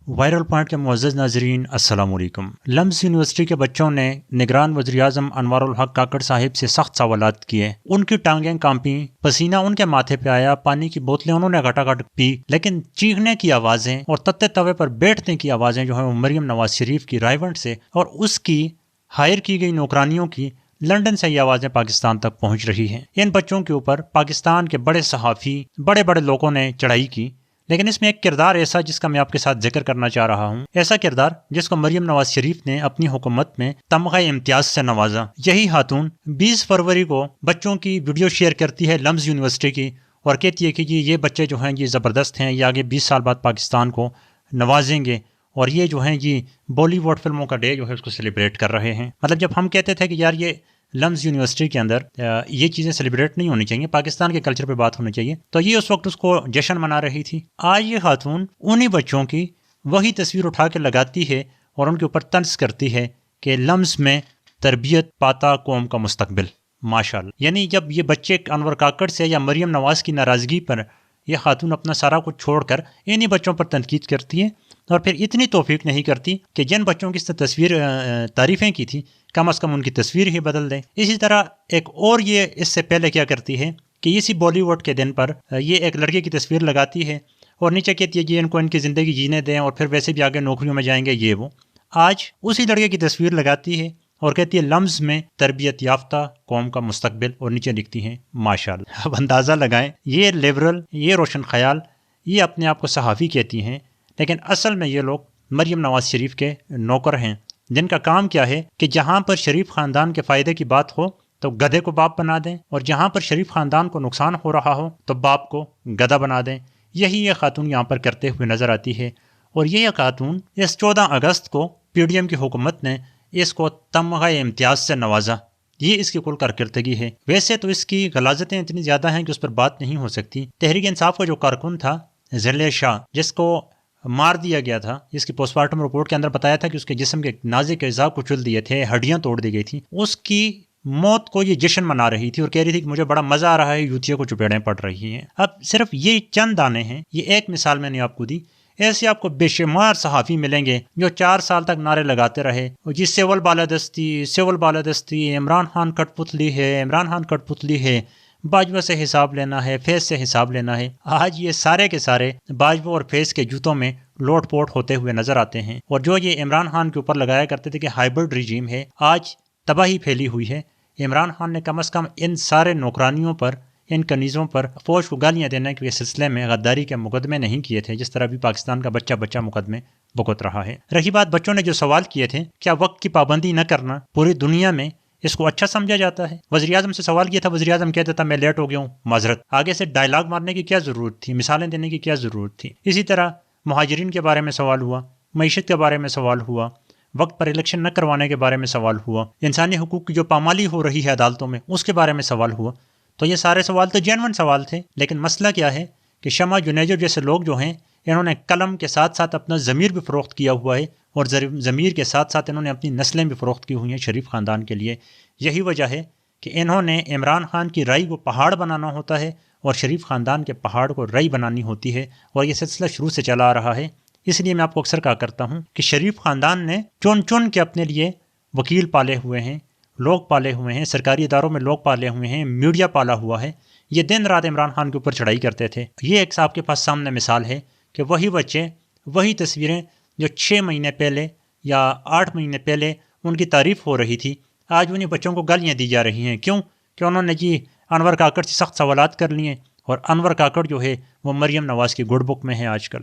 Viral point کے معزز ناظرین السلام علیکم۔ لمز یونیورسٹی کے بچوں نے نگران وزیر اعظم انوار الحق کاکڑ صاحب سے سخت سوالات کیے۔ ان کی ٹانگیں کانپیں، پسینہ ان کے ماتھے پہ آیا، پانی کی بوتلیں انہوں نے گھٹا گھٹ پی، لیکن چیخنے کی آوازیں اور تتے توے پر بیٹھنے کی آوازیں جو ہیں وہ مریم نواز شریف کی رائیونٹ سے اور اس کی ہائر کی گئی نوکرانیوں کی لنڈن سے یہ آوازیں پاکستان تک پہنچ رہی ہیں۔ ان بچوں کے اوپر پاکستان کے بڑے صحافی، بڑے بڑے لوگوں نے چڑھائی کی، لیکن اس میں ایک کردار ایسا جس کا میں آپ کے ساتھ ذکر کرنا چاہ رہا ہوں، ایسا کردار جس کو مریم نواز شریف نے اپنی حکومت میں تمغہ امتیاز سے نوازا۔ یہی خاتون 20 فروری کو بچوں کی ویڈیو شیئر کرتی ہے لمز یونیورسٹی کی اور کہتی ہے کہ یہ بچے جو ہیں یہ زبردست ہیں، یہ آگے 20 سال بعد پاکستان کو نوازیں گے، اور یہ جو ہیں یہ بالی ووڈ فلموں کا ڈے جو ہے اس کو سیلیبریٹ کر رہے ہیں۔ مطلب جب ہم کہتے تھے کہ یار یہ لمز یونیورسٹی کے اندر یہ چیزیں سیلیبریٹ نہیں ہونی چاہیے، پاکستان کے کلچر پہ بات ہونی چاہیے، تو یہ اس وقت اس کو جشن منا رہی تھی۔ آج یہ خاتون انہی بچوں کی وہی تصویر اٹھا کے لگاتی ہے اور ان کے اوپر طنز کرتی ہے کہ لمز میں تربیت پاتا قوم کا مستقبل، ماشاءاللہ۔ یعنی جب یہ بچے انور کاکڑ سے یا مریم نواز کی ناراضگی پر یہ خاتون اپنا سارا کچھ چھوڑ کر انہی بچوں پر تنقید کرتی ہے، اور پھر اتنی توفیق نہیں کرتی کہ جن بچوں کی تصویر تعریفیں کی تھی کم از کم ان کی تصویر ہی بدل دیں۔ اسی طرح ایک اور یہ اس سے پہلے کیا کرتی ہے کہ اسی بالی ووڈ کے دن پر یہ ایک لڑکے کی تصویر لگاتی ہے اور نیچے کہتی ہے کہ ان کو ان کی زندگی جینے دیں اور پھر ویسے بھی آگے نوکریوں میں جائیں گے یہ وہ۔ آج اسی لڑکے کی تصویر لگاتی ہے اور کہتی ہے لمز میں تربیت یافتہ قوم کا مستقبل، اور نیچے لکھتی ہیں ماشاءاللہ۔ اب اندازہ لگائیں، یہ لیبرل، یہ روشن خیال، یہ اپنے آپ کو صحافی کہتی ہیں، لیکن اصل میں یہ لوگ مریم نواز شریف کے نوکر ہیں، جن کا کام کیا ہے کہ جہاں پر شریف خاندان کے فائدے کی بات ہو تو گدھے کو باپ بنا دیں، اور جہاں پر شریف خاندان کو نقصان ہو رہا ہو تو باپ کو گدھا بنا دیں۔ یہی یہ خاتون یہاں پر کرتے ہوئے نظر آتی ہے، اور یہ خاتون اس 14 اگست کو پی ڈی ایم کی حکومت نے اس کو تمغہ امتیاز سے نوازا۔ یہ اس کی کل کارکردگی ہے۔ ویسے تو اس کی غلاظتیں اتنی زیادہ ہیں کہ اس پر بات نہیں ہو سکتی۔ تحریک انصاف کا جو کارکن تھا ذلیل شاہ، جس کو مار دیا گیا تھا، جس کی پوسٹ مارٹم رپورٹ کے اندر بتایا تھا کہ اس کے جسم کے نازک اعضاء کچل دیے تھے، ہڈیاں توڑ دی گئی تھیں، اس کی موت کو یہ جشن منا رہی تھی اور کہہ رہی تھی کہ مجھے بڑا مزہ آ رہا ہے، یوتیوں کو چپیڑیں پڑ رہی ہیں۔ اب صرف یہ چند دانے ہیں، یہ ایک مثال میں نے آپ کو دی، ایسے آپ کو بے شمار صحافی ملیں گے جو 4 سال تک نعرے لگاتے رہے جی سول بالادستی، عمران خان کٹ پتلی ہے، عمران خان کٹ پتلی ہے، باجوہ سے حساب لینا ہے، فیض سے حساب لینا ہے۔ آج یہ سارے کے سارے باجوہ اور فیض کے جوتوں میں لوٹ پوٹ ہوتے ہوئے نظر آتے ہیں، اور جو یہ عمران خان کے اوپر لگایا کرتے تھے کہ ہائبرڈ ریجیم ہے، آج تباہی پھیلی ہوئی ہے۔ عمران خان نے کم از کم ان سارے نوکرانیوں پر، ان کنیزوں پر فوج کو گالیاں دینے کے سلسلے میں غداری کے مقدمے نہیں کیے تھے، جس طرح بھی پاکستان کا بچہ مقدمے بھگت رہا ہے۔ رہی بات بچوں نے جو سوال کیے تھے، کیا وقت کی پابندی نہ کرنا پوری دنیا میں اس کو اچھا سمجھا جاتا ہے؟ وزیر اعظم سے سوال کیا تھا، وزیر اعظم کہتا تھا میں لیٹ ہو گیا ہوں، معذرت۔ آگے سے ڈائلاگ مارنے کی کیا ضرورت تھی، مثالیں دینے کی کیا ضرورت تھی؟ اسی طرح مہاجرین کے بارے میں سوال ہوا، معیشت کے بارے میں سوال ہوا، وقت پر الیکشن نہ کروانے کے بارے میں سوال ہوا، انسانی حقوق کی جو پامالی ہو رہی ہے عدالتوں میں اس کے بارے میں سوال ہوا۔ تو یہ سارے سوال تو جینوئن سوال تھے، لیکن مسئلہ کیا ہے کہ شمع جنیجو جیسے لوگ جو ہیں، انہوں نے قلم کے ساتھ ساتھ اپنا ضمیر بھی فروخت کیا ہوا ہے، اور ضمیر کے ساتھ ساتھ انہوں نے اپنی نسلیں بھی فروخت کی ہوئی ہیں شریف خاندان کے لیے۔ یہی وجہ ہے کہ انہوں نے عمران خان کی رائی کو پہاڑ بنانا ہوتا ہے اور شریف خاندان کے پہاڑ کو رائی بنانی ہوتی ہے، اور یہ سلسلہ شروع سے چلا آ رہا ہے۔ اس لیے میں آپ کو اکثر کہا کرتا ہوں کہ شریف خاندان نے چن کے اپنے لیے وکیل پالے ہوئے ہیں، لوگ پالے ہوئے ہیں، سرکاری اداروں میں لوگ پالے ہوئے ہیں، میڈیا پالا ہوا ہے۔ یہ دن رات عمران خان کے اوپر چڑھائی کرتے تھے۔ یہ ایک آپ کے پاس سامنے مثال ہے کہ وہی بچے، وہی تصویریں جو 6 مہینے پہلے یا 8 مہینے پہلے ان کی تعریف ہو رہی تھی، آج انہیں بچوں کو گالیاں دی جا رہی ہیں۔ کیوں؟ کہ انہوں نے جی انور کاکڑ سے سخت سوالات کر لیے، اور انور کاکڑ جو ہے وہ مریم نواز کی گڈ بک میں ہے آج کل۔